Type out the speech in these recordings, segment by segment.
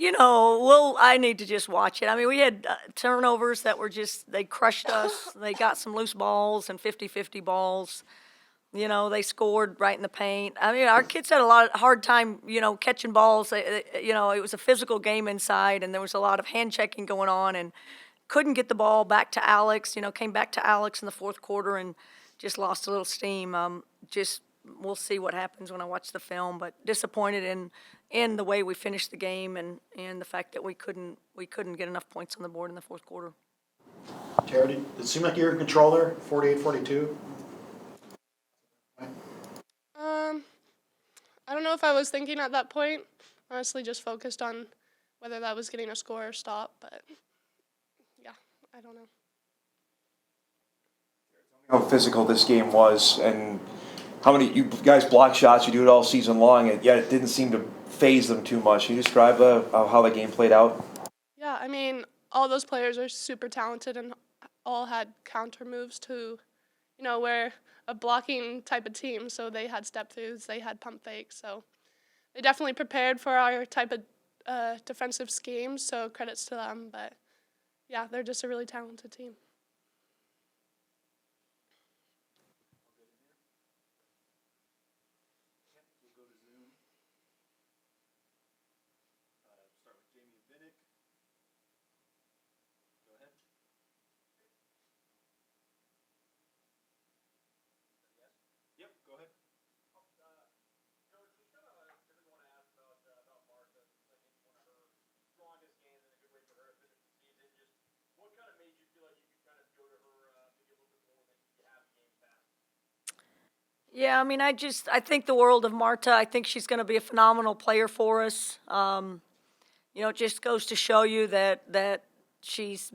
I need to just watch it. I mean, we had turnovers that were they crushed us. They got some loose balls and 50-50 balls. They scored right in the paint. I mean, our kids had a lot of hard time, catching balls. It was a physical game inside, and there was a lot of hand checking going on, and couldn't get the ball back to Alex. Came back to Alex in the fourth quarter and just lost a little steam. We'll see what happens when I watch the film, but disappointed in the way we finished the game and the fact that we couldn't get enough points on the board in the fourth quarter. Tara, did it seem like you were in control there, 48-42? I don't know if I was thinking at that point. Honestly, just focused on whether that was getting a score or stop, but yeah, I don't know. How physical this game was, and how many you guys block shots, you do it all season long, and yet it didn't seem to phase them too much. Can you describe how the game played out? Yeah, I mean, all those players are super talented and all had counter moves to, we're a blocking type of team, so they had step-throughs, they had pump fakes, so they definitely prepared for our type of defensive scheme, so credits to them, but yeah, they're just a really talented team. Yeah, I mean, I think the world of Marta. I think she's going to be a phenomenal player for us. It just goes to show you that she's,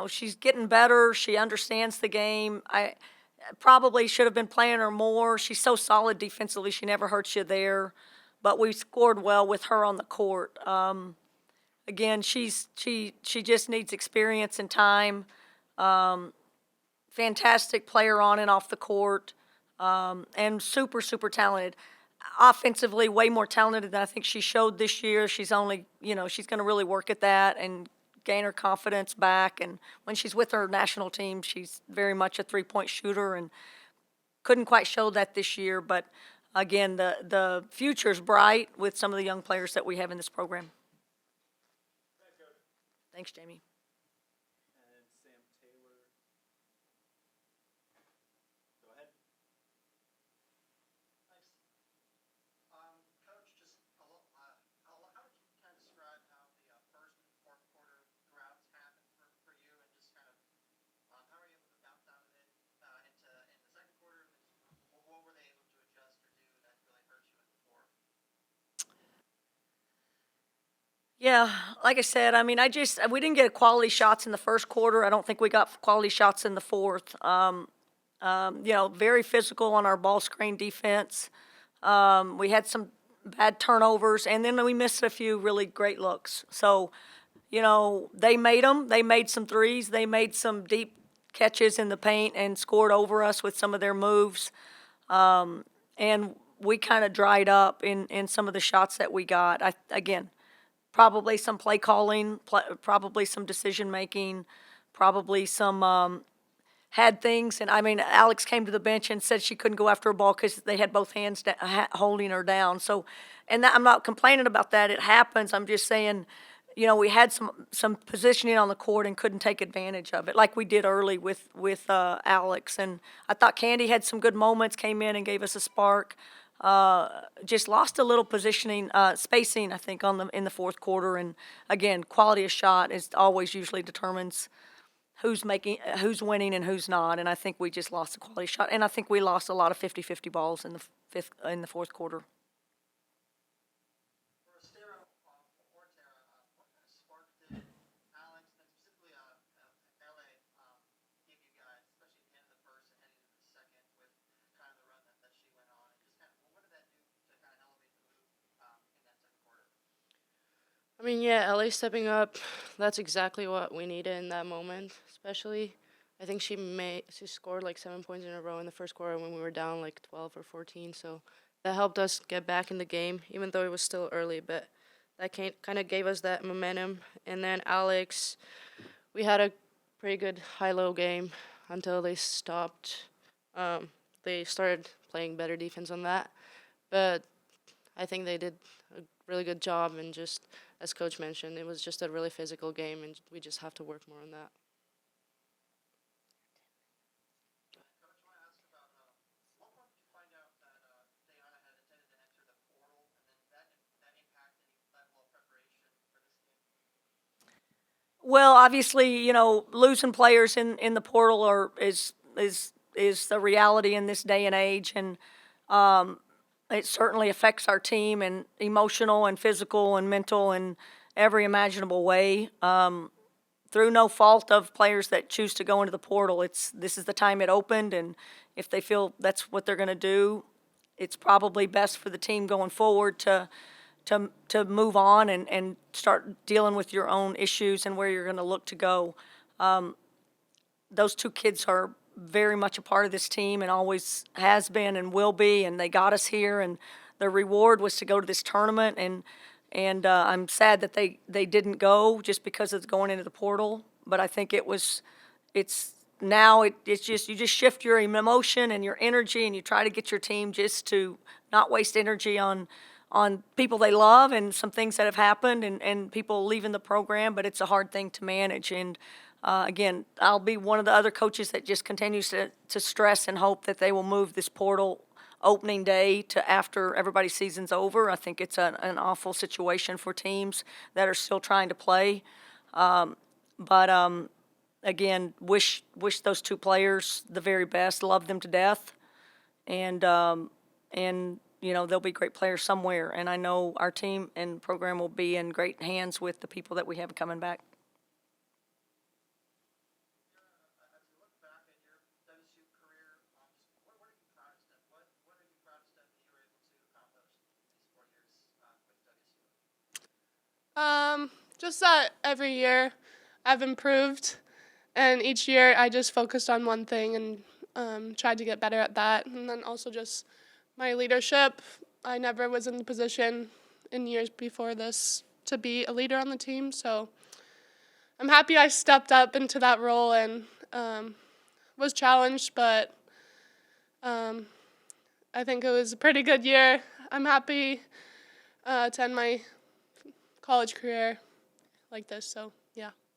she's getting better. She understands the game. I probably should have been playing her more. She's so solid defensively. She never hurts you there. But we scored well with her on the court. Again, she just needs experience and time. Fantastic player on and off the court. And super, super talented. Offensively, way more talented than I think she showed this year. She's only, she's going to really work at that and gain her confidence back. And when she's with her national team, she's very much a three-point shooter and couldn't quite show that this year. But, again, the future's bright with some of the young players that we have in this program. Thanks, Jamie. Yeah, like I said, I mean, we didn't get quality shots in the first quarter. I don't think we got quality shots in the fourth. Very physical on our ball screen defense. We had some bad turnovers, and then we missed a few really great looks. So, they made them. They made some threes. They made some deep catches in the paint and scored over us with some of their moves. And we kind of dried up in some of the shots that we got. Probably some play calling, probably some decision making, probably some had things. And I mean, Alex came to the bench and said she couldn't go after a ball because they had both hands holding her down. So, I'm not complaining about that. It happens. I'm just saying, we had some positioning on the court and couldn't take advantage of it, like we did early with Alex. And I thought Candy had some good moments, came in and gave us a spark. Just lost a little positioning, spacing, I think, in the fourth quarter. And again, quality of shot is always usually determines who's winning and who's not. And I think we just lost the quality shot. And I think we lost a lot of 50-50 balls in the fourth quarter. I mean, yeah, LA stepping up, that's exactly what we needed in that moment, especially. I think she scored like 7 points in a row in the first quarter when we were down like 12 or 14, so that helped us get back in the game, even though it was still early, but that kind of gave us that momentum. And then Alex, we had a pretty good high-low game until they stopped. They started playing better defense on that. But I think they did a really good job, and just, as Coach mentioned, it was just a really physical game, and we just have to work more on that. Well, obviously, you know, losing players in the portal is the reality in this day and age, and it certainly affects our team in emotional and physical and mental and every imaginable way. Through no fault of players that choose to go into the portal, this is the time it opened, and if they feel that's what they're going to do, it's probably best for the team going forward to move on and start dealing with your own issues and where you're going to look to go. Those two kids are very much a part of this team and always has been and will be, and they got us here, and their reward was to go to this tournament, and I'm sad that they didn't go just because of going into the portal, but I think it's just, you just shift your emotion and your energy, and you try to get your team just to not waste energy on people they love and some things that have happened and people leaving the program, but it's a hard thing to manage. And again, I'll be one of the other coaches that just continues to stress and hope that they will move this portal opening day to after everybody's season's over. I think it's an awful situation for teams that are still trying to play. But again, wish those two players the very best, love them to death, and you know, they'll be great players somewhere, and I know our team and program will be in great hands with the people that we have coming back. As you look back at your WSU career, what are you proudest of? What are you proudest of that you were able to accomplish these 4 years with WSU? Just that every year I've improved, and each year I just focused on one thing and tried to get better at that. And then also just my leadership. I never was in the position in years before this to be a leader on the team, so I'm happy I stepped up into that role and was challenged, but I think it was a pretty good year. I'm happy to end my college career like this, so